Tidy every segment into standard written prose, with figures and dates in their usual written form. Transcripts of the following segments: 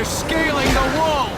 They're scaling the walls!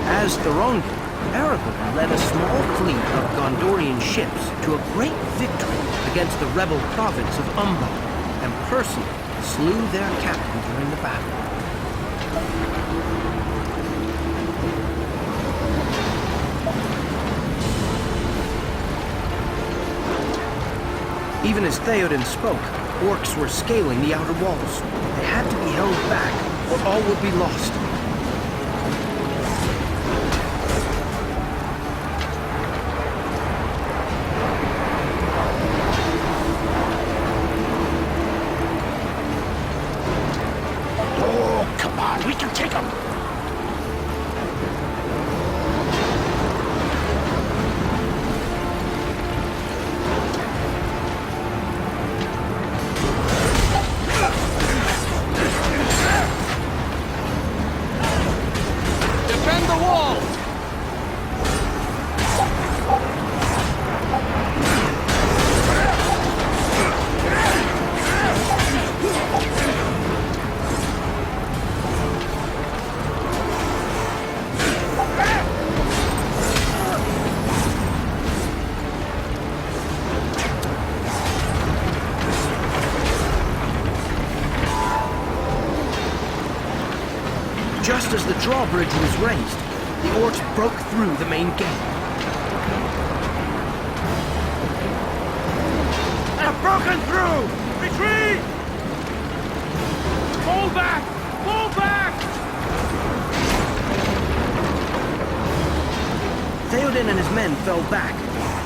As Aragorn led a small fleet of Gondorian ships to a great victory against the rebel province of Umbar, and personally slew their captain during the battle. Even as Theoden spoke, orcs were scaling the outer walls. They had to be held back, or all would be lost. We can take them! Defend the wall! Just as the drawbridge was raised, the orcs broke through the main gate. They're broken through! Retreat! Fall back! Fall back! Theoden and his men fell back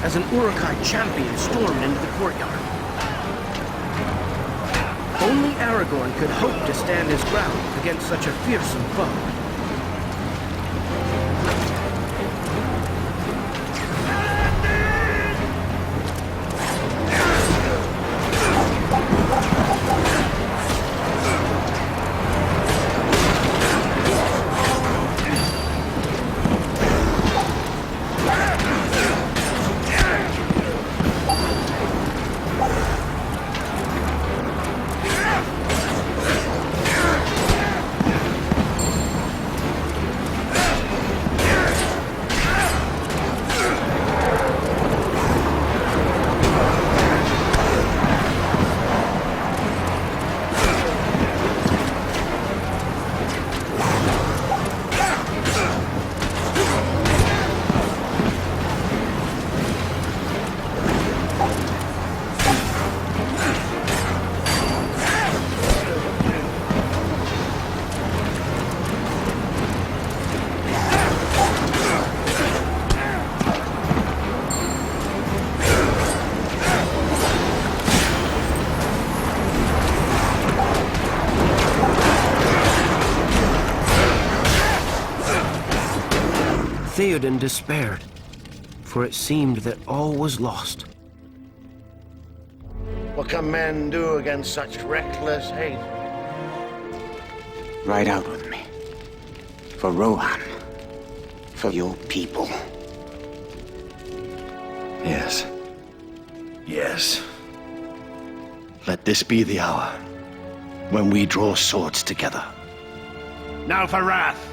as an Uruk-hai champion stormed into the courtyard. Only Aragorn could hope to stand his ground against such a fearsome foe. feared and despaired, for it seemed that all was lost. What can men do against such reckless hate? Ride out with me. For Rohan. For your people. Yes. Yes. Let this be the hour when we draw swords together. Now for wrath,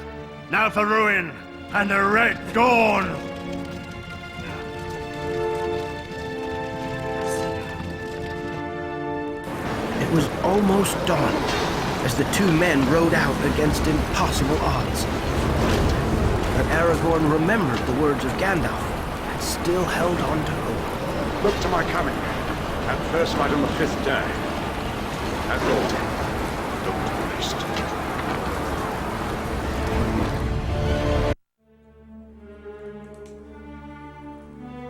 now for ruin, and the Red Dawn! It was almost dawn as the two men rode out against impossible odds. But Aragorn remembered the words of Gandalf and still held on to hope. Look to my coming. At first fight on the 5th day. As always, don't waste.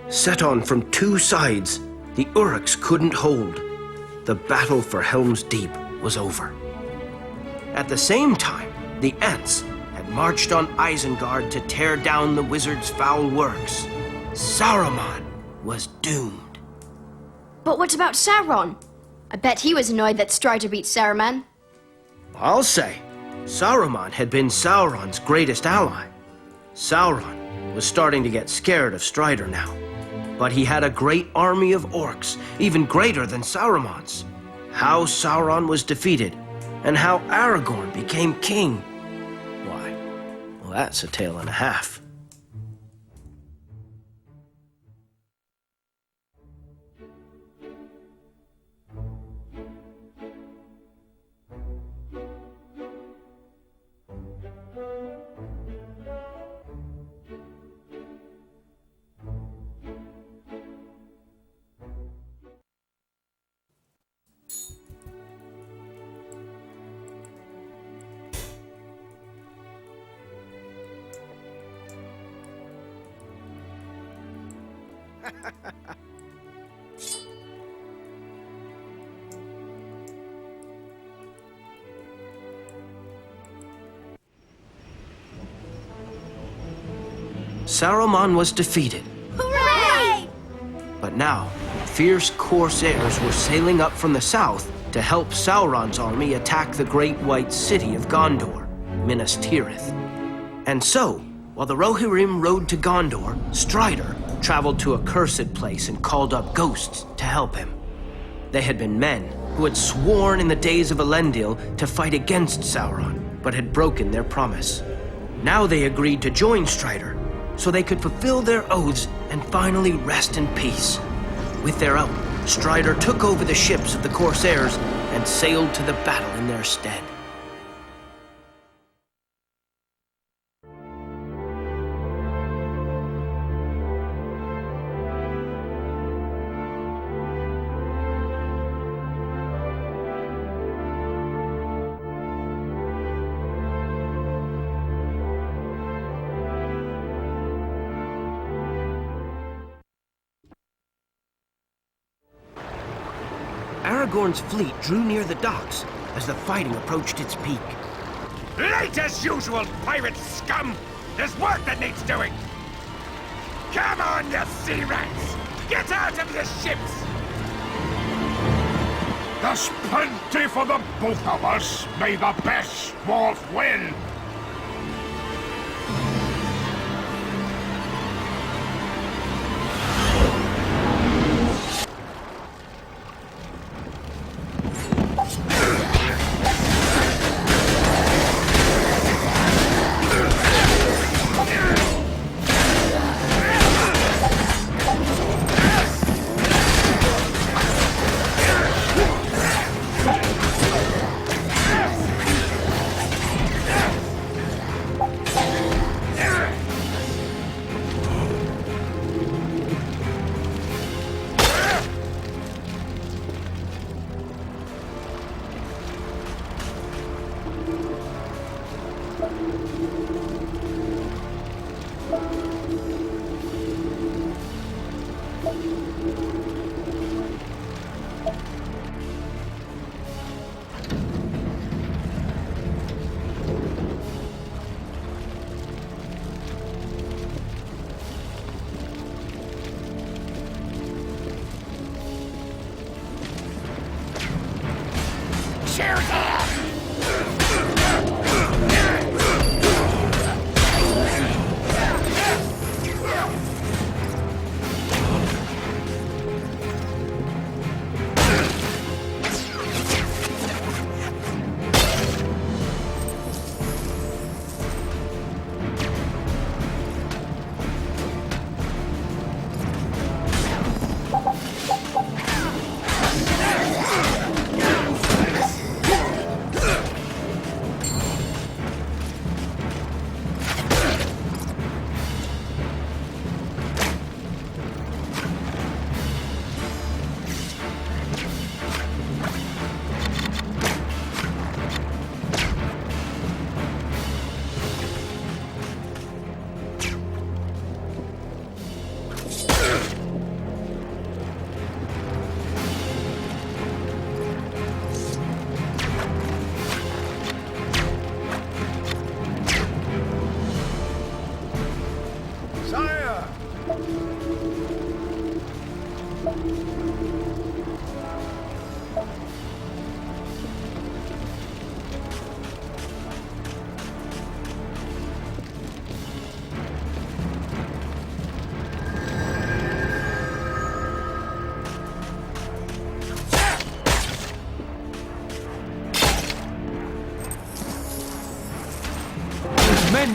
Set on from two sides, the Uruks couldn't hold. The battle for Helm's Deep was over. At the same time, the Ents had marched on Isengard to tear down the wizard's foul works. Saruman was doomed. But what about Sauron? I bet he was annoyed that Strider beat Saruman. I'll say, Saruman had been Sauron's greatest ally. Sauron was starting to get scared of Strider now. But he had a great army of orcs, even greater than Saruman's. How Sauron was defeated, and how Aragorn became king. Why, well, that's a tale and a half. Saruman was defeated. Hooray! But now, fierce corsairs were sailing up from the south to help Sauron's army attack the great white city of Gondor, Minas Tirith. And so, while the Rohirrim rode to Gondor, Strider traveled to a cursed place and called up ghosts to help him. They had been men who had sworn in the days of Elendil to fight against Sauron, but had broken their promise. Now they agreed to join Strider, so they could fulfill their oaths and finally rest in peace. With their help, Strider took over the ships of the Corsairs and sailed to the battle in their stead. Aragorn's fleet drew near the docks as the fighting approached its peak. Late as usual, pirate scum! There's work that needs doing! Come on, you sea rats! Get out of your ships! There's plenty for the both of us. May the best wolf win.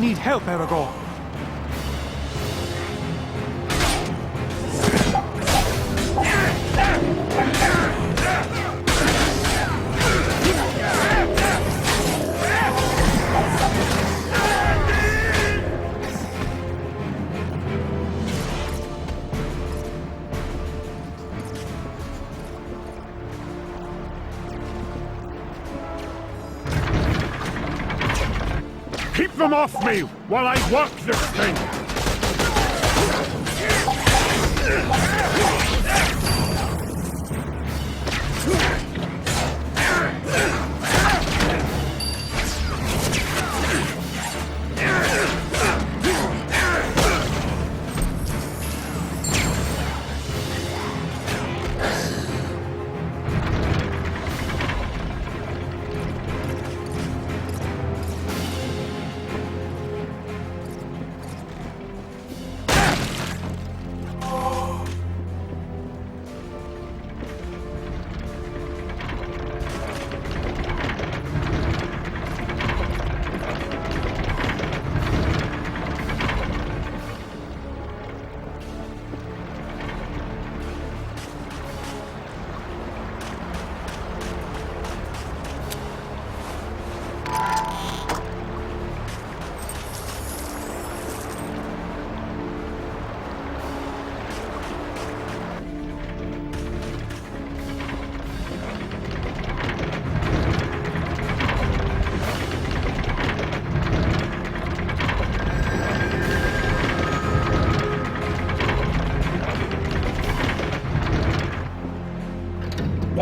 need help, Aragorn. Keep them off me while I work this thing!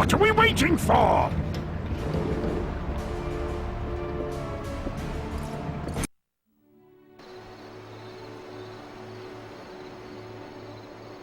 What are we waiting for?